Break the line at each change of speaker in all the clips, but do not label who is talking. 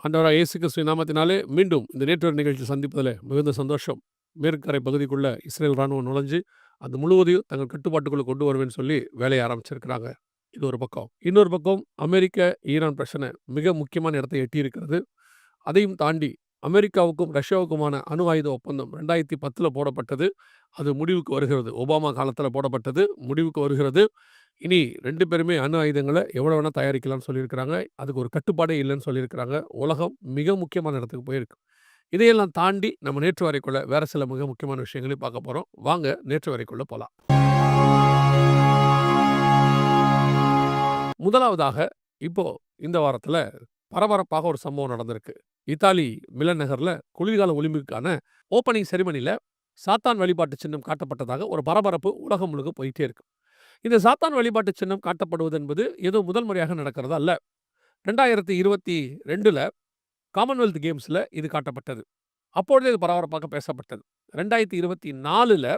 ஆண்டவராகிய இயேசு கிறிஸ்துவின் நாமத்தினாலே மீண்டும் இந்த நேற்று நிகழ்ச்சி சந்திப்பதில் மிகுந்த சந்தோஷம். மேற்கரை பகுதிக்குள்ள இஸ்ரேல் ராணுவம் நுழைஞ்சு அது முழுவதையும் தங்கள் கட்டுப்பாட்டுக்குள்ள கொண்டு வருவேன்னு சொல்லி வேலையை ஆரம்பிச்சிருக்கிறாங்க. இது ஒரு பக்கம். இன்னொரு பக்கம் அமெரிக்க ஈரான் பிரச்சனை மிக முக்கியமான இடத்தை எட்டியிருக்கிறது. அதையும் தாண்டி அமெரிக்காவுக்கும் ரஷ்யாவுக்குமான அணு ஆயுத ஒப்பந்தம் 2010 போடப்பட்டது. அது முடிவுக்கு வருகிறது. ஒபாமா காலத்தில் போடப்பட்டது, முடிவுக்கு வருகிறது. இனி 2 பேருமே அணு ஆயுதங்கள எவ்வளோ வேணா தயாரிக்கலாம்னு சொல்லியிருக்கிறாங்க. அதுக்கு ஒரு கட்டுப்பாடே இல்லைன்னு சொல்லியிருக்கிறாங்க. உலகம் மிக முக்கியமான இடத்துக்கு போயிருக்கு. இதையெல்லாம் தாண்டி நம்ம நேற்று வரைக்குள்ள வேற சில மிக முக்கியமான விஷயங்களையும் பார்க்க போறோம். வாங்க நேற்று வரைக்குள்ள போலாம். முதலாவதாக இப்போ இந்த வாரத்துல பரபரப்பாக ஒரு சம்பவம் நடந்திருக்கு. இத்தாலி மிலன் நகர்ல குளிர்கால ஒலிம்பிக்கான ஓப்பனிங் செரிமனில சாத்தான் வழிபாட்டு சின்னம் காட்டப்பட்டதாக ஒரு பரபரப்பு உலகம் முழுக்க போயிட்டே இருக்கு. இந்த சாத்தான் வழிபாட்டு சின்னம் காட்டப்படுவது என்பது ஏதோ முதல் முறையாக நடக்கிறது அல்ல. 2022ல காமன்வெல்த் கேம்ஸ்ல இது காட்டப்பட்டது. அப்பொழுதே இது பரபரப்பாக பேசப்பட்டது. 2024ல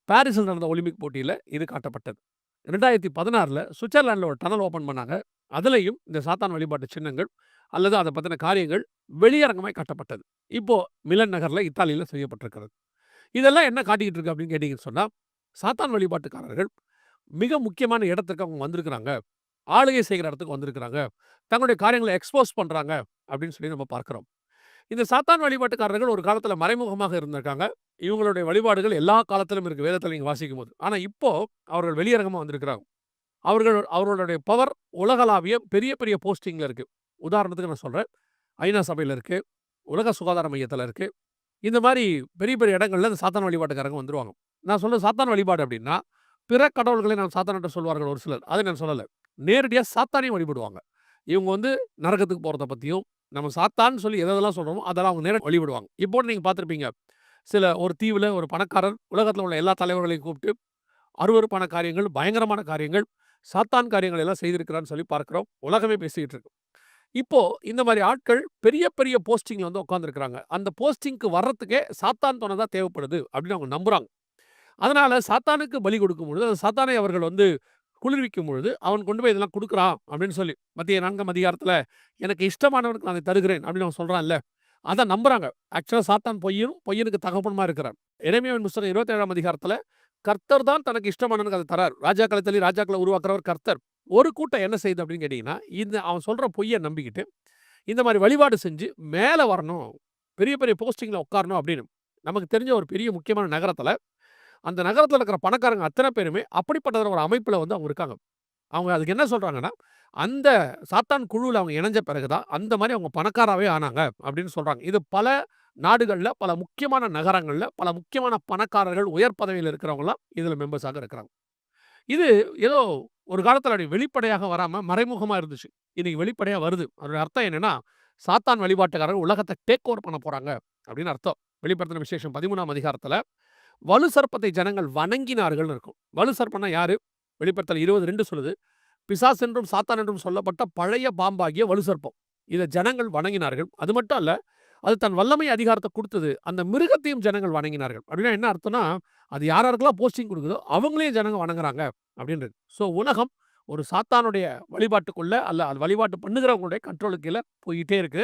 பாரிஸில் நடந்த ஒலிம்பிக் போட்டியில இது காட்டப்பட்டது. 2016ல சுவிட்சர்லாண்டில் ஒரு டனல் ஓப்பன் பண்ணாங்க. அதுலயும் இந்த சாத்தான் வழிபாட்டு சின்னங்கள் அல்லது அதை பற்றின காரியங்கள் வெளியரங்கமாய் காட்டப்பட்டது. இப்போ மிலன் நகர்ல இத்தாலியில் செய்யப்பட்டிருக்கிறது. இதெல்லாம் என்ன காட்டிக்கிட்டு இருக்கு அப்படின்னு கேட்டீங்கன்னு சொன்னா, சாத்தான் வழிபாட்டுக்காரர்கள் மிக முக்கியமான இடத்துக்கு அவங்க வந்திருக்கிறாங்க. ஆளுகை செய்கிற இடத்துக்கு வந்திருக்கிறாங்க. தங்களுடைய காரியங்களை எக்ஸ்போஸ் பண்றாங்க அப்படின்னு சொல்லி நம்ம பார்க்கிறோம். இந்த சாத்தான் வழிபாட்டுக்காரர்கள் ஒரு காலத்துல மறைமுகமாக இருந்திருக்காங்க. இவங்களுடைய வழிபாடுகள் எல்லா காலத்திலும் இருக்கு வேதத்துல நீங்க வாசிக்கும்போது. ஆனா இப்போ அவர்கள் வெளியரங்கமா வந்திருக்கிறாங்க. அவர்களுடைய பவர் உலகளாவிய பெரிய பெரிய போஸ்டிங்ல இருக்கு. உதாரணத்துக்கு நான் சொல்றேன். ஐநா சபையில இருக்கு. உலக சுகாதார மையத்துல இருக்கு. இந்த மாதிரி பெரிய பெரிய இடங்கள்ல இந்த சாத்தான் வழிபாட்டுக்காரங்க வந்துருவாங்க. நான் சொல்ற சாத்தான் வழிபாடு அப்படின்னா, பிற கடவுள்களை நான் சாத்தான் என்று சொல்வார்கள் ஒரு சிலர். அதை நான் சொல்லல. நேரடியா சாத்தானையும் வழிபடுவாங்க. இவங்க வந்து நரகத்துக்கு போறத பத்தியும், நம்ம சாத்தான்னு சொல்லி எதெல்லாம் சொல்றோமோ அதெல்லாம் அவங்க நேரா வழிபடுவாங்க. இப்போ நீங்க பார்த்திருப்பீங்க. ஒரு தீவுல ஒரு பணக்காரர் உலகத்துல உள்ள எல்லா தலைவர்களையும் கூப்பிட்டு அருவருப்பான காரியங்கள், பயங்கரமான காரியங்கள், சாத்தான் காரியங்கள் எல்லாம் செய்திருக்கிறான்னு சொல்லி பார்க்கிறோம். உலகமே பேசிக்கிட்டு இருக்கு. இப்போ இந்த மாதிரி ஆட்கள் பெரிய பெரிய போஸ்டிங்ல வந்து உட்கார்ந்திருக்கிறாங்க. அந்த போஸ்டிங்க்கு வர்றதுக்கே சாத்தான் துணை தான் தேவைப்படுது அப்படின்னு அவங்க நம்புறாங்க. அதனால சாத்தானுக்கு பலி கொடுக்கும் பொழுது, அந்த சாத்தானை அவர்கள் வந்து குளிர்விக்கும் பொழுது, அவன் கொண்டு போய் இதெல்லாம் குடுக்குறான் அப்படின்னு சொல்லி மத்திய 4ஆம் அதிகாரத்துல எனக்கு இஷ்டமானவனுக்கு நான் அதை தருகிறேன் அப்படின்னு அவன் சொல்றான்ல. அத நம்புறாங்க. ஆக்சுவலா சாத்தான் பொய்யனுக்கு தகப்பனுமா இருக்கிறான். எரேமியாவின் புஸ்தகம் 27ஆம் அதிகாரத்துல கர்த்தர் தான் தனக்கு இஷ்டமானவனுக்கு அதை தரார். ராஜாக்களை தள்ளி ராஜாக்களை உருவாக்குறவர் கர்த்தர். ஒரு கூட்டம் என்ன செய்யுது அப்படின்னு கேட்டீங்கன்னா, இந்த அவன் சொல்ற பொய்ய நம்பிக்கிட்டு, இந்த மாதிரி வழிபாடு செஞ்சு மேல வரணும், பெரிய பெரிய போஸ்டிங்ல உட்காரணும் அப்படின்னு. நமக்கு தெரிஞ்ச ஒரு பெரிய முக்கியமான நகரத்துல, அந்த நகரத்துல இருக்கிற பணக்காரங்க அத்தனை பேருமே அப்படிப்பட்ட ஒரு அமைப்புல வந்து அவங்க இருக்காங்க. அவங்க அதுக்கு என்ன சொல்றாங்கன்னா, அந்த சாத்தான் குழுவுல அவங்க இணைஞ்ச பிறகு தான், அந்த மாரி அவங்க பணக்காராவே ஆனாங்க அப்படின்னு சொல்றாங்க. இது பல நாடுகள்ல, பல முக்கியமான நகரங்கள்ல, பல முக்கியமான பணக்காரர்கள், உயர் பதவியில இருக்கிறவங்கலாம் இதுல மெம்பர்ஸாக இருக்கிறாங்க. இது ஏதோ ஒரு காலத்துல அப்படி வெளிப்படையாக வராம மறைமுகமா இருந்துச்சு. இன்னைக்கு வெளிப்படையா வருது. அதோட அர்த்தம் என்னன்னா, சாத்தான் வழிபாட்டுக்காரர்கள் உலகத்த டேக் ஓவர் பண்ண போறாங்க அப்படின்னு அர்த்தம். வெளிப்படுத்தின விசேஷம் 13ஆம் அதிகாரத்துல வலு சர்ப்பத்தை ஜனங்கள் வணங்கினார்கள்னு இருக்கும். வலு சர்ப்பம்னா யாரு? வெளிப்படுத்தல் 20:2 சொல்லுது. பிசாசு என்றும் சாத்தான் என்றும் சொல்லப்பட்ட பழைய பாம்பாகிய வலு சர்ப்பம். இத ஜனங்கள் வணங்கினார்கள். அது மட்டும் அல்ல, அது தன் வல்லமை அதிகாரத்தை கொடுத்தது. அந்த மிருகத்தையும் ஜனங்கள் வணங்கினார்கள். அப்படின்னா என்ன அர்த்தம்னா, அது யாராருக்கெல்லாம் போஸ்டிங் கொடுக்குதோ அவங்களையும் ஜனங்க வணங்குறாங்க அப்படின்றது. ஸோ உலகம் ஒரு சாத்தானுடைய வழிபாட்டுக்குள்ள அது வழிபாட்டு பண்ணுகிறவங்களுடைய கண்ட்ரோலுக்கு கீழ போயிட்டே இருக்கு.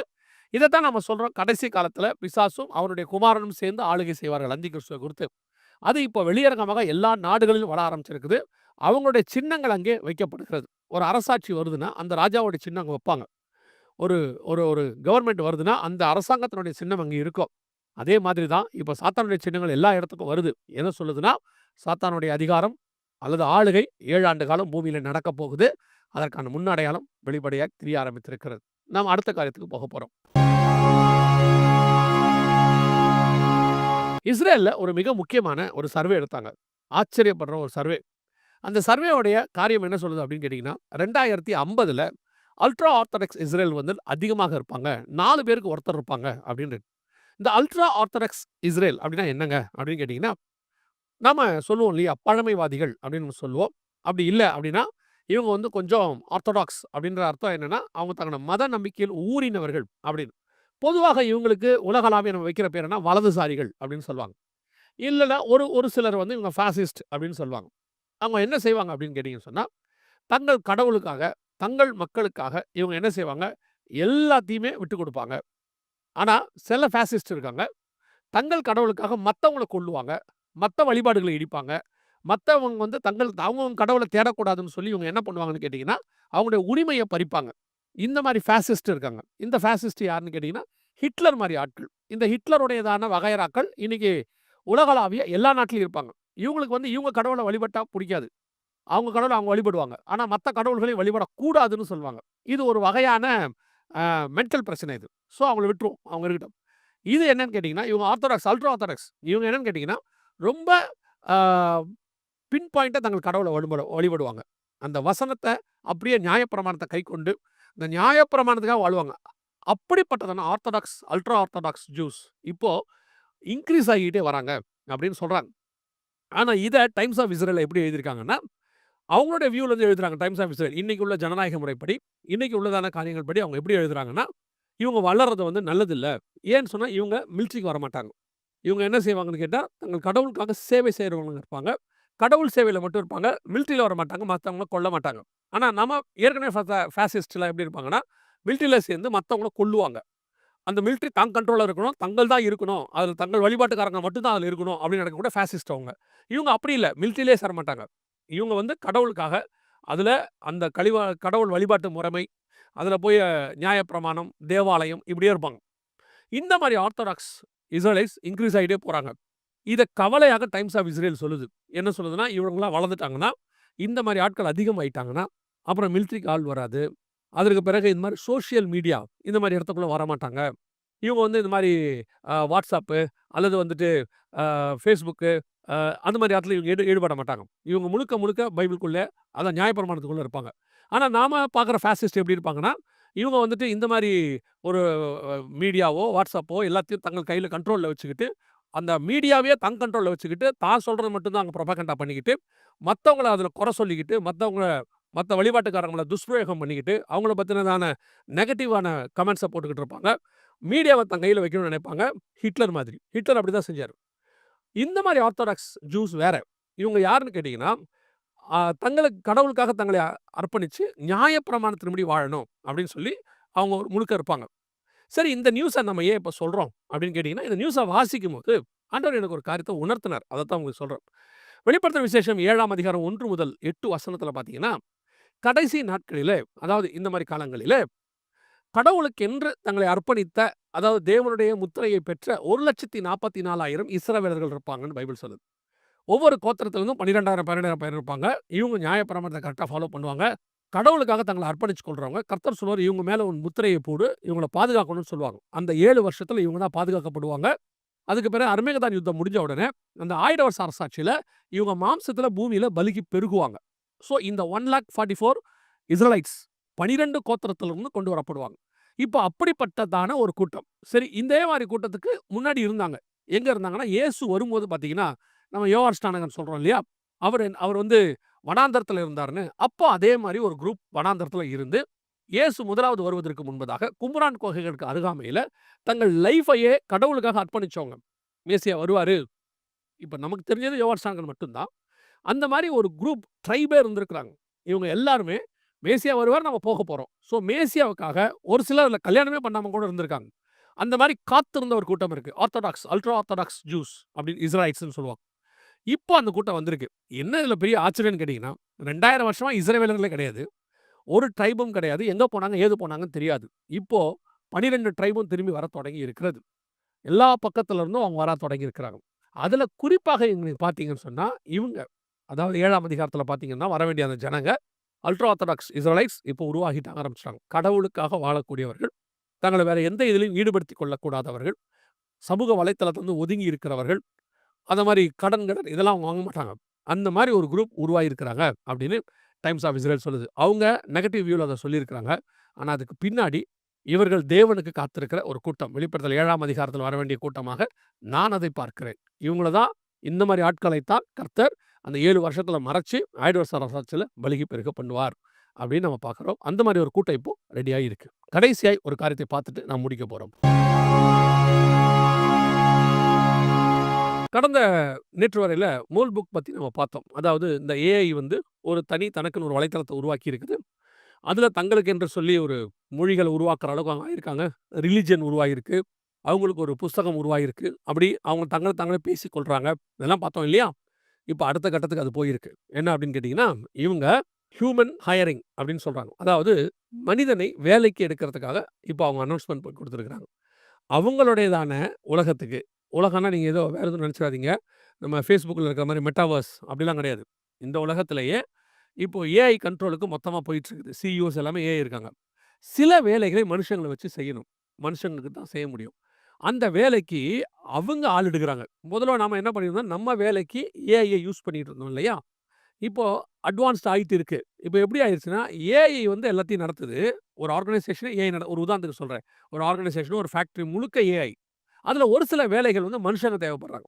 இதைத்தான் நம்ம சொல்றோம். கடைசி காலத்துல பிசாசும் அவருடைய குமாரனும் சேர்ந்து ஆளுகை செய்வார்கள் அந்தி கிறிஸ்துவை குறித்து. அது இப்போ வெளியரங்கமாக எல்லா நாடுகளிலும் வர ஆரம்பிச்சிருக்குது. அவங்களுடைய சின்னங்கள் அங்கே வைக்கப்படுகிறது. ஒரு அரசாட்சி வருதுன்னா அந்த ராஜாவுடைய சின்னம் அங்க வைப்பாங்க. ஒரு ஒரு ஒரு கவர்மெண்ட் வருதுன்னா அந்த அரசாங்கத்தினுடைய சின்னம் அங்கே இருக்கும். அதே மாதிரி தான் இப்போ சாத்தானுடைய சின்னங்கள் எல்லா இடத்துக்கும் வருது. என்ன சொல்லுதுன்னா, சாத்தானுடைய அதிகாரம் அல்லது ஆளுகை 7 ஆண்டு காலம் பூமியில நடக்கப் போகுது. அதற்கான முன்னடையாளம் வெளிப்படையாக தெரிய ஆரம்பித்திருக்கிறது. நாம் அடுத்த காரியத்துக்கு போக போறோம். இஸ்ரேல்ல ஒரு மிக முக்கியமான ஒரு சர்வே எடுத்தாங்க. ஆச்சரியப்படுற ஒரு சர்வே. அந்த சர்வேவுடைய காரியம் என்ன சொல்லுது அப்படின்னு கேட்டீங்கன்னா, 2050ல அல்ட்ரா ஆர்த்தடாக்ஸ் இஸ்ரேல் வந்து அதிகமாக இருப்பாங்க. 4 பேருக்கு ஒருத்தர் இருப்பாங்க அப்படின்னு. இந்த அல்ட்ரா ஆர்த்தடாக்ஸ் இஸ்ரேல் அப்படின்னா என்னங்க அப்படின்னு கேட்டீங்கன்னா, நாம சொல்லுவோம் இல்லையா, பழமைவாதிகள் அப்படின்னு சொல்லுவோம். அப்படி இல்ல அப்படின்னா, இவங்க வந்து கொஞ்சம் ஆர்த்தடாக்ஸ் அப்படின்ற அர்த்தம் என்னன்னா, அவங்க தங்களோட மத நம்பிக்கையில் ஊறினவர்கள் அப்படின்னு. பொதுவாக இவங்களுக்கு உலகளாவிய நம்ம வைக்கிற பேர் என்ன, வலதுசாரிகள் அப்படின்னு சொல்லுவாங்க. இல்லன்னா ஒரு ஒரு சிலர் வந்து இவங்க ஃபாசிஸ்ட் அப்படின்னு சொல்லுவாங்க. அவங்க என்ன செய்வாங்க அப்படின்னு கேட்டீங்கன்னு சொன்னா, தங்கள் கடவுளுக்காக, தங்கள் மக்களுக்காக இவங்க என்ன செய்வாங்க, எல்லாத்தையுமே விட்டுக் குடுப்பாங்க. ஆனா, சில ஃபாசிஸ்ட் இருக்காங்க. தங்கள் கடவுளுக்காக மத்தவங்கள கொல்லுவாங்க. மத்த வழிபாடுகள இடிப்பாங்க. மத்தவங்க வந்து அவங்கவங்க கடவுள தேடக்கூடாதுன்னு சொல்லி இவங்க என்ன பண்ணுவாங்கன்னு கேட்டீங்கன்னா, அவங்களுடைய உரிமைய பறிப்பாங்க. இந்த மாரி ஃபாசிஸ்ட் இருக்காங்க. இந்த ஃபாசிஸ்ட் யாருன்னு கேட்டீங்கன்னா, ஹிட்லர் மாரி ஆட்கள். இந்த ஹிட்லருடையதான வகையறாக்கள் இன்னைக்கு உலகளாவிய எல்லா நாட்டிலயும் இருப்பாங்க. இவங்களுக்கு வந்து இவங்க கடவுள வழிபட்டா புடிக்காது. அவங்க கடவுள அவங்க வழிபடுவாங்க. ஆனா மத்த கடவுள்களையும் வழிபடக்கூடாதுன்னு சொல்லுவாங்க. இது ஒரு வகையான மென்டல் பிரச்சனை இது. ஸோ அவங்கள விட்டுருவோம். அவங்க இருக்கட்டும். இது என்னன்னு கேட்டீங்கன்னா, இவங்க ஆர்த்தடாக்ஸ், அல்ட்ரா ஆர்த்தடாக்ஸ். இவங்க என்னன்னு கேட்டீங்கன்னா, ரொம்ப ஆ பின் பாயிண்ட்டா தங்கள் கடவுள வழிபடுவாங்க. அந்த வசனத்த அப்படியே நியாயப்பிரமாணத்த கைக்கொண்டு, இந்த நியாயப்பிரமாணத்துக்காக வாழ்வாங்க. அப்படிப்பட்டதான ஆர்த்தடாக்ஸ், அல்ட்ரா ஆர்த்தடாக்ஸ் ஜூஸ் இப்போ இன்கிரீஸ் ஆகிட்டே வராங்க அப்படின்னு சொல்றாங்க. ஆனா இத டைம்ஸ் ஆஃப் இஸ்ரேல்ல எப்படி எழுதியிருக்காங்கன்னா, அவங்களுடைய வியூல இருந்து எழுதுறாங்க டைம்ஸ் ஆஃப் இஸ்ரேல். இன்னைக்கு உள்ள ஜனநாயக முறைப்படி, இன்னைக்கு உள்ளதான காரியங்கள் படி அவங்க எப்படி எழுதுறாங்கன்னா, இவங்க வளர்றது வந்து நல்லதில்ல. ஏன்னு சொன்னா இவங்க மிலிட்டரிக்கு வரமாட்டாங்க. இவங்க என்ன செய்வாங்கன்னு கேட்டா, தங்கள் கடவுளுக்காக சேவை செய்றவங்களா இருப்பாங்க. கடவுள் சேவையில மட்டும் இருப்பாங்க. மிலிட்டரில வரமாட்டாங்க. மத்தவங்கள கொல்ல மாட்டாங்க. ஆனா நம்ம ஏற்கனவே ஃபாசிஸ்ட்லாம் எப்படி இருப்பாங்கன்னா, மிலிட்டரில சேர்ந்து மத்தவங்கள கொல்லுவாங்க. அந்த மிலிட்டரி தன் கண்ட்ரோல்ல இருக்கணும். தங்கள் தான் இருக்கணும். அதுல தங்கள் வழிபாட்டுக்காரங்க மட்டும் தான் அதுல இருக்கணும் அப்படின்னு நினைக்கக்கூடிய ஃபாசிஸ்ட் அவங்க. இவங்க அப்படி இல்ல. மிலிட்டரியிலே சேரமாட்டாங்க. இவங்க வந்து கடவுளுக்காக அதுல அந்த கடவுள் வழிபாட்டு முறைமை, அதுல போய் நியாயப்பிரமாணம், தேவாலயம் இப்படியே இருப்பாங்க. இந்த மாரி ஆர்த்தடாக்ஸ் இஸ்ரேலைட்ஸ் இன்கிரீஸ் ஆயிட்டே போறாங்க. இத கவலையாக டைம்ஸ் ஆஃப் இஸ்ரேல் சொல்லுது. என்ன சொல்லுதுன்னா, இவங்கலாம் வளர்ந்துட்டாங்கன்னா, இந்த மாரி ஆட்கள் அதிகமாயிட்டாங்கன்னா, அப்புறம் மிலிட்டரிக்கு ஆள் வராது. அதற்கு பிறகு இந்த மாரி சோசியல் மீடியா இந்த மாரி இடத்துக்குள்ள வரமாட்டாங்க. இவங்க வந்து இந்த மாரி WhatsApp அல்லது வந்துட்டு Facebook அந்த மாரி இடத்துல இவங்க ஈடுபட மாட்டாங்க. இவங்க முழுக்க முழுக்க பைபிள்குள்ள அதான் நியாயப்பிரமாணத்துக்குள்ள இருப்பாங்க. ஆனா நாம பார்க்குற ஃபாசிஸ்ட் எப்படி இருப்பாங்கன்னா, இவங்க வந்துட்டு இந்த மாரி ஒரு மீடியாவோ, WhatsAppஓ எல்லாத்தையும் தங்கள் கையில கண்ட்ரோல்ல வச்சுக்கிட்டு, அந்த மீடியாவையே தன் கண்ட்ரோல்ல வச்சுக்கிட்டு, தான் சொல்றது மட்டும் தான் அங்க புரொபகண்டா பண்ணிக்கிட்டு, மத்தவங்கள அதுல குறை சொல்லிக்கிட்டு, மத்த வழிபாட்டுக்காரங்கள துஷ்பிரயோகம் பண்ணிக்கிட்டு, அவங்கள பத்தினதான நெகட்டிவான கமெண்ட்ஸ போட்டுக்கிட்டு இருப்பாங்க. மீடியாவ தன் கையில வைக்கணும்னு நினைப்பாங்க. ஹிட்லர் மாதிரி. ஹிட்லர் அப்படிதான் செஞ்சாரு. இந்த மாரி ஆர்த்தடாக்ஸ் ஜூஸ் வேற. இவங்க யாருன்னு கேட்டீங்கன்னா, தங்களுக்கு கடவுளுக்காக தங்களை அர்ப்பணிச்சு, நியாயப்பிரமாணத்தின்படி வாழணும் அப்படின்னு சொல்லி, அவங்க ஒரு முழுக்க இருப்பாங்க. சரி இந்த நியூஸ நம்ம ஏன் இப்ப சொல்றோம் அப்படின்னு கேட்டீங்கன்னா, இந்த நியூஸ வாசிக்கும்போது, ஆண்டவர் எனக்கு ஒரு காரியத்த உணர்த்தினார். அதத்தான் உங்களுக்கு சொல்றேன். வெளிப்படுத்தின விசேஷம் 7ஆம் அதிகாரம் 1 முதல் 8 வசனத்துல பார்த்தீங்கன்னா, கடைசி நாட்களிலே, அதாவது இந்த மாரி காலங்களிலே, கடவுளுக்கென்று தங்களை அர்ப்பணித்த, அதாவது தேவனுடைய முத்திரையை பெற்ற 1,44,000 இஸ்ரவேலர்கள் இருப்பாங்கன்னு பைபிள் சொல்லுது. ஒவ்வொரு கோத்திரத்திலிருந்தும் 12,000 12,000 பேர் இருப்பாங்க. இவங்க நியாயப்பிரமாணத்த கரெக்ட்டா ஃபாலோ பண்ணுவாங்க. கடவுளுக்காக தங்கள அர்ப்பணிச்சுக் கொள்றவங்க. கர்த்தர் சொல்லுவாரு, "இவங்க மேல உன் முத்திரைய போடு. இவங்கள பாதுகாக்கணும்னு" சொல்லுவாங்க. அந்த 7 வருஷத்துல இவங்க தான் பாதுகாக்கப்படுவாங்க. அதுக்கு பிறகு அர்மேகதான் யுத்தம் முடிஞ்ச உடனே, அந்த 1000 வருஷ அரசாட்சியில இவங்க மாம்சத்துல பூமியில பலுகி பெருகுவாங்க. ஸோ இந்த 1,44,000 இஸ்ரலைட்ஸ் 12 கோத்திரத்திலிருந்து கொண்டு வரப்படுவாங்க. இப்ப அப்படிப்பட்டதான ஒரு கூட்டம். சரி இதே மாரி கூட்டத்துக்கு முன்னாடி இருந்தாங்க. எங்க இருந்தாங்கன்னா, இயேசு வரும்போது பார்த்தீங்கன்னா, நம்ம யோவான் ஸ்நானகன் சொல்றோம் இல்லையா? அவர் வந்து வனாந்தரத்துல இருந்தாருன்னு. அப்போ அதே மாரி ஒரு குரூப் வனாந்தரத்துல இருந்து, இயேசு முதலாவது வருவதற்கு முன்பதாக கும்ரான் குகைகளுக்கு அருகாமையில தங்கள் லைஃபையே கடவுளுக்காக அர்ப்பணிச்சவங்க. மேசியா வருவாரு. இப்ப நமக்கு தெரிஞ்சது யோவான் ஸ்நானகன் மட்டும் தான். அந்த மாரி ஒரு குரூப் ட்ரைபே இருந்திருக்கிறாங்க. இவங்க எல்லாருமே மேசியா வருவார், நம்ம போக போறோம். ஸோ மேசியாவுக்காக ஒரு சிலர் அதுல கல்யாணமே பண்ணாம கூட இருந்திருக்காங்க. அந்த மாரி காத்திருந்த ஒரு கூட்டம் இருக்கு. ஆர்த்தடாக்ஸ், அல்ட்ரா ஆர்த்தடாக்ஸ் ஜூஸ் அப்படின்னு இஸ்ராயல்ஸ்ன்னு சொல்லுவாங்க. இப்போ அந்த கூட்டம் வந்திருக்கு. என்ன இதுல பெரிய ஆச்சரியம்னு கேட்டீங்கன்னா, 2000 வருஷமா இஸ்ரவேலர்களே கிடையாது. ஒரு ட்ரைபும் கிடையாது. எங்க போனாங்க, ஏது போனாங்கன்னு தெரியாது. இப்போ 12 ட்ரைபும் திரும்பி வரத் தொடங்கி இருக்கிறது. எல்லா பக்கத்துல இருந்தும் அவங்க வரத் தொடங்கி இருக்கிறாங்க. அதுல குறிப்பாக நீங்க பார்த்தீங்கன்னு சொன்னா, இவங்க அதாவது 7ஆம் அதிகாரத்துல பார்த்தீங்கன்னா, வரவேண்டிய அந்த ஜனங்க அல்ட்ரா ஆர்த்தடாக்ஸ் இஸ்ரலைட்ஸ் இப்போ உருவாகிட்டு ஆரம்பிச்சுட்டாங்க. கடவுளுக்காக வாழக்கூடியவர்கள், தங்கள வேற எந்த இதிலும் ஈடுபடுத்திக் கொள்ளக்கூடாதவர்கள், சமூக வலைத்தளத்திலிருந்து ஒதுங்கி இருக்கிறவர்கள், அந்த மாரி கடன் இதெல்லாம் அவங்க வாங்க மாட்டாங்க. அந்த மாரி ஒரு குரூப் உருவாகியிருக்கிறாங்க அப்படின்னு டைம்ஸ் ஆஃப் இஸ்ரேல் சொல்லுது. அவங்க நெகட்டிவ் வியூல அத சொல்லியிருக்கிறாங்க. ஆனா அதுக்கு பின்னாடி இவர்கள் தேவனுக்கு காத்திருக்கிற ஒரு கூட்டம். வெளிப்படுத்தல் 7ஆம் அதிகாரத்தில வரவேண்டிய கூட்டமாக நான் அதை பார்க்கிறேன். இவங்கள தான் இந்த மாரி ஆட்களைத்தான் கர்த்தர் அந்த 7 வருஷத்தில மறைச்சு 1000 வருஷ அரசாட்சியில பலுகி பெருக பண்ணுவார். அப்படின்னு நம்ம பார்க்கிறோம். அந்த மாரி ஒரு கூட்டம் இப்போ ரெடியா இருக்கு. கடைசியாய் ஒரு காரியத்தை பார்த்துட்டு நாம் முடிக்க போறோம். கடந்த நேற்று வரையில மூல் புக் பத்தி நம்ம பார்த்தோம். அதாவது இந்த ஏஐ வந்து ஒரு தனக்குன்னு ஒரு வலைத்தளத்த உருவாக்கி இருக்குது. அதில தங்களுக்கு என்று சொல்லி ஒரு மொழிகள உருவாக்குற அளவுக்கு அவங்க ஆயிருக்காங்க. ரிலிஜன் உருவாகியிருக்கு. அவங்களுக்கு ஒரு புஸ்தகம் உருவாகியிருக்கு. அப்படி அவங்க தங்கள தாங்களே பேசிக் கொள்றாங்க. இதெல்லாம் பார்த்தோம் இல்லையா? இப்ப அடுத்த கட்டத்துக்கு அது போயிருக்கு. என்ன அப்படின்னு கேட்டீங்கன்னா, இவங்க ஹியூமன் ஹையரிங் அப்படின்னு சொல்றாங்க. அதாவது மனிதனை வேலைக்கு எடுக்கிறதுக்காக இப்ப அவங்க அனவுன்ஸ்மென்ட் குடுத்துருக்காங்க. அவங்களுடையதான உலகத்துக்கு உலகம்னா நீங்க ஏதோ வேற எதுவும் நெனச்சிராதீங்க. நம்ம Facebookல இருக்கிற மாரி மெட்டாவர்ஸ் அப்படிலாம் கிடையாது. இந்த உலகத்திலேயே இப்போ ஏஐ கண்ட்ரோலுக்கு மொத்தமா போயிட்டு இருக்குது. சிஇஓஸ் எல்லாமே ஏஐ இருக்காங்க. சில வேலைகளை மனுஷங்கள வச்சு செய்யணும். மனுஷங்களுக்கு தான் செய்ய முடியும். அந்த வேலைக்கு அவங்க ஆள் எடுக்குறாங்க. முதல்ல நாம என்ன பண்ணியிருந்தோம், நம்ம வேலைக்கு ஏஐய யூஸ் பண்ணிட்டு இருந்தோம் இல்லையா? இப்போ அட்வான்ஸ்ட் ஆயிட்டு இருக்கு. இப்போ எப்படி ஆயிருச்சுன்னா, ஏஐ வந்து எல்லாத்தையும் நடத்துது. ஒரு ஆர்கனைசேஷன ஏஐ ஒரு உதாரணத்துக்கு சொல்றேன். ஒரு ஆர்கனைசேஷன், ஒரு ஃபேக்டரி முழுக்க ஏஐ. அதுல ஒரு சில வேலைகள் வந்து மனுஷங்க தேவைப்படுறாங்க.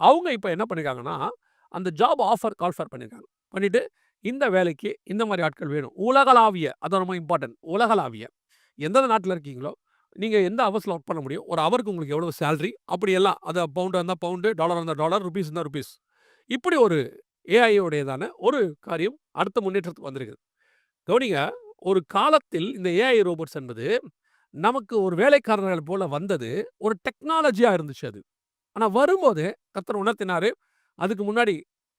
அவங்க இப்ப என்ன பண்ணியிருக்காங்கன்னா, அந்த ஜாப் ஆஃபர் கால் ஃபார் பண்ணியிருக்காங்க. பண்ணிட்டு, இந்த வேலைக்கு இந்த மாரி ஆட்கள் வேணும். உலகளாவிய அதான் ரொம்ப இம்பார்ட்டன்ட். உலகளாவிய. எந்தெந்த நாட்ல இருக்கீங்களோ, நீங்க எந்த ஹவர்ஸ்ல ஒர்க் பண்ண முடியும்? ஒரு ஹவருக்கு உங்களுக்கு எவ்வளவு சேலரி? அப்படியெல்லாம். அது பவுண்டா இருந்தா பவுண்டு, டாலரா இருந்தா டாலர், ரூப்பீஸ் இருந்தா ரூப்பீஸ். இப்படி ஒரு ஏஐ உடையதான ஒரு காரியம் அடுத்த முன்னேற்றத்துக்கு வந்திருக்குது. கவனிங்க, ஒரு காலத்தில் இந்த ஏஐ ரோபோட்ஸ் என்பது நமக்கு ஒரு வேலைக்காரர்கள் போல வந்தது. ஒரு டெக்னாலஜியா இருந்துச்சு அது. ஆனா வரும்போது கர்த்தர் உணர்த்தினாரு. அதுக்கு முன்னாடி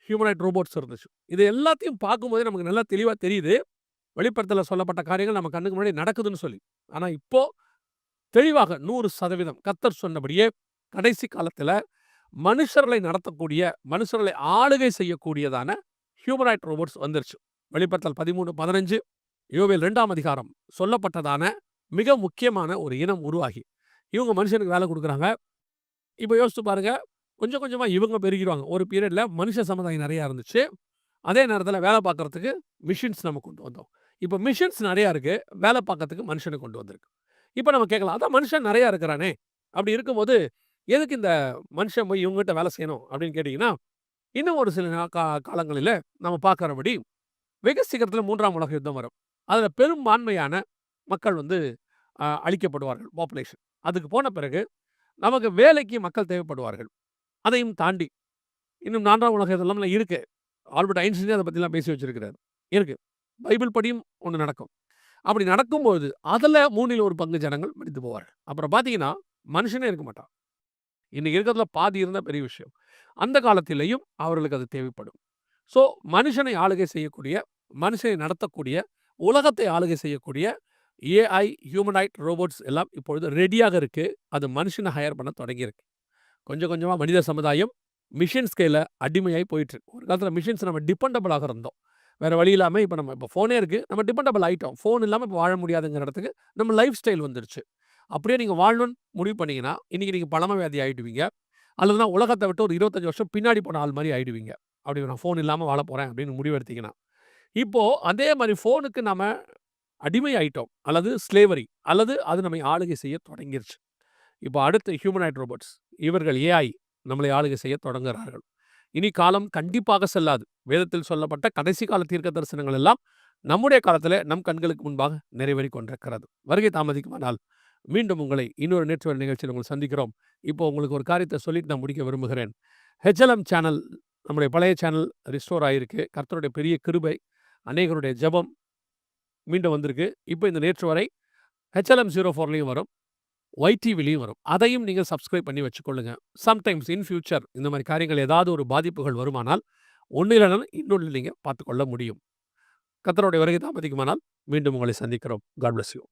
ஹியூமனாய்ட் ரோபோட்ஸ் இருந்துச்சு. இது எல்லாத்தையும் பார்க்கும்போதே நமக்கு நல்லா தெளிவா தெரியுது. வெளிப்படுத்தல்ல சொல்லப்பட்ட காரியங்கள் நம்ம கண்ணுக்கு முன்னாடி நடக்குதுன்னு சொல்லி. ஆனா இப்போ தெளிவாக 100% கர்த்தர் சொன்னபடியே கடைசி காலத்தில மனுஷர்களை நடத்தக்கூடிய, மனுஷர்களை ஆளுகை செய்யக்கூடியதான ஹியூமனாய்ட் ரோபோட்ஸ் வந்துருச்சு. வெளிப்படுத்தல் 13, 15 யோவேல் 2ஆம் அதிகாரம் சொல்லப்பட்டதான மிக முக்கியமான ஒரு இனம் உருவாகி, இவங்க மனுஷனுக்கு வேலை குடுக்குறாங்க. இப்ப யோசிச்சு பாருங்க. கொஞ்சம் கொஞ்சமா இவங்க பெருகிருவாங்க. ஒரு பீரியட்ல மனுஷ சமுதாயம் நெறையா இருந்துச்சு. அதே நேரத்தில வேலை பார்க்கறதுக்கு மிஷின்ஸ் நம்ம கொண்டு வந்தோம். இப்ப மிஷின்ஸ் நெறையா இருக்கு. வேலை பார்க்கறதுக்கு மனுஷன கொண்டு வந்திருக்கு. இப்ப நம்ம கேட்கலாம், அதான் மனுஷன் நெறையா இருக்கிறானே! அப்படி இருக்கும்போது, எதுக்கு இந்த மனுஷன் போய் இவங்ககிட்ட வேலை செய்யணும்? அப்படின்னு கேட்டீங்கன்னா, இன்னும் ஒரு சில காலங்களில நம்ம பார்க்கிறபடி, வெகு சீக்கிரத்தில 3ஆம் உலக யுத்தம் வரும். அதில பெரும்பான்மையான மக்கள் வந்து அழிக்கப்படுவார்கள். பாப்புலேஷன். அதுக்கு போன பிறகு நமக்கு வேலைக்கு மக்கள் தேவைப்படுவார்கள். அதையும் தாண்டி இன்னும் 4ஆம் உலக யுத்தம்லாம் இருக்கு. ஆல்பர்ட் ஐன்ஸ்டீனே அத பத்திலாம் பேசி வச்சிருக்கிறாரு. இருக்கு. பைபிள் படியும் ஒண்ணு நடக்கும். அப்படி நடக்கும்போது, அதுல 3ல் 1 பங்கு ஜனங்கள் மரித்து போவார்கள். அப்புறம் பார்த்தீங்கன்னா, மனுஷனே இருக்க மாட்டான். இன்னைக்கு இருக்கிறதுல பாதி இருந்தா பெரிய விஷயம். அந்த காலத்திலேயும் அவர்களுக்கு அது தேவைப்படும். ஸோ, மனுஷனை ஆளுகை செய்யக்கூடிய, மனுஷனை நடத்தக்கூடிய, உலகத்தை ஆளுகை செய்யக்கூடிய ஏஐ, ஹியூமனாய்ட் ரோபோட்ஸ் எல்லாம் இப்பொழுது ரெடியாக இருக்கு. அது மனுஷன ஹையர் பண்ண தொடங்கியிருக்கு. கொஞ்சம் கொஞ்சமா மனித சமுதாயம் மிஷின்ஸ் கையில அடிமையாயி போயிட்டுருக்கு. ஒரு காலத்தில மிஷின்ஸ் நம்ம டிபெண்டபிளாக இருந்தோம். வேற வழி இல்லாம இப்ப ஃபோனே இருக்கு. நம்ம டிபெண்டபிள் ஆயிட்டோம். ஃபோன் இல்லாம இப்ப வாழ முடியாதுங்கிற இடத்துக்கு நம்ம லைஃப் ஸ்டைல் வந்துருச்சு. அப்படியே நீங்க வாழணும்னு முடிவு பண்ணீங்கன்னா, இன்னைக்கு நீங்க பழமவியாதி ஆயிடுவீங்க. அல்லதுனா உலகத்த விட்டு ஒரு 25 வருஷம் பின்னாடி போன ஆள் மாரி ஆயிடுவீங்க. அப்படி நான் ஃபோன் இல்லாம வாழப் போறேன் அப்படின்னு முடிவு எடுத்தீங்கன்னா. இப்போ அதே மாரி ஃபோனுக்கு நாம அடிமை ஆயிட்டோம். அல்லது ஸ்லேவரி அல்லது அது நம்மை ஆளுகை செய்ய தொடங்கிருச்சு. இப்போ அடுத்து ஹியூமனாய்ட் ரோபோட்ஸ். இவர்கள் ஏஐ நம்மளை ஆளுகை செய்ய தொடங்குகிறார்கள். இனி காலம் கண்டிப்பாக செல்லாது. வேதத்தில் சொல்லப்பட்ட கடைசி கால தீர்க்க தரிசனங்கள் எல்லாம் நம்முடைய காலத்திலே நம் கண்களுக்கு முன்பாக நிறைவேறிக் கொண்டிருக்கிறது. வருகை தாமதிக்குமானால் மீண்டும் உங்களை இன்னொரு நேற்று நிகழ்ச்சியில் உங்களை சந்திக்கிறோம். இப்போ உங்களுக்கு ஒரு காரியத்தை சொல்லிட்டு நான் முடிக்க விரும்புகிறேன். ஹெச்எல்எம் சேனல் நம்முடைய பழைய சேனல் ரிஸ்டோர் ஆயிருக்கு. கர்த்தருடைய பெரிய கிருபை, அநேகருடைய ஜெபம் மீண்டும் வந்திருக்கு. இப்போ இந்த நேற்று வரை ஹெச்எல்எம் 04லையும் வரும். YTVலயும் வரும். அதையும் நீங்க சப்ஸ்கிரைப் பண்ணி வச்சுக்கொள்ளுங்க. சம்டைம்ஸ் இன் ஃபியூச்சர் இந்த மாரி காரியங்கள் ஏதாவது ஒரு பாதிப்புகள் வருமானால், ஒண்ணு இல்லன்னா இன்னொன்னு நீங்க பார்த்துக்கொள்ள முடியும். கர்த்தருடைய வருகை தாமதிக்குமானால் மீண்டும் உங்களை சந்திக்கிறோம். God bless you.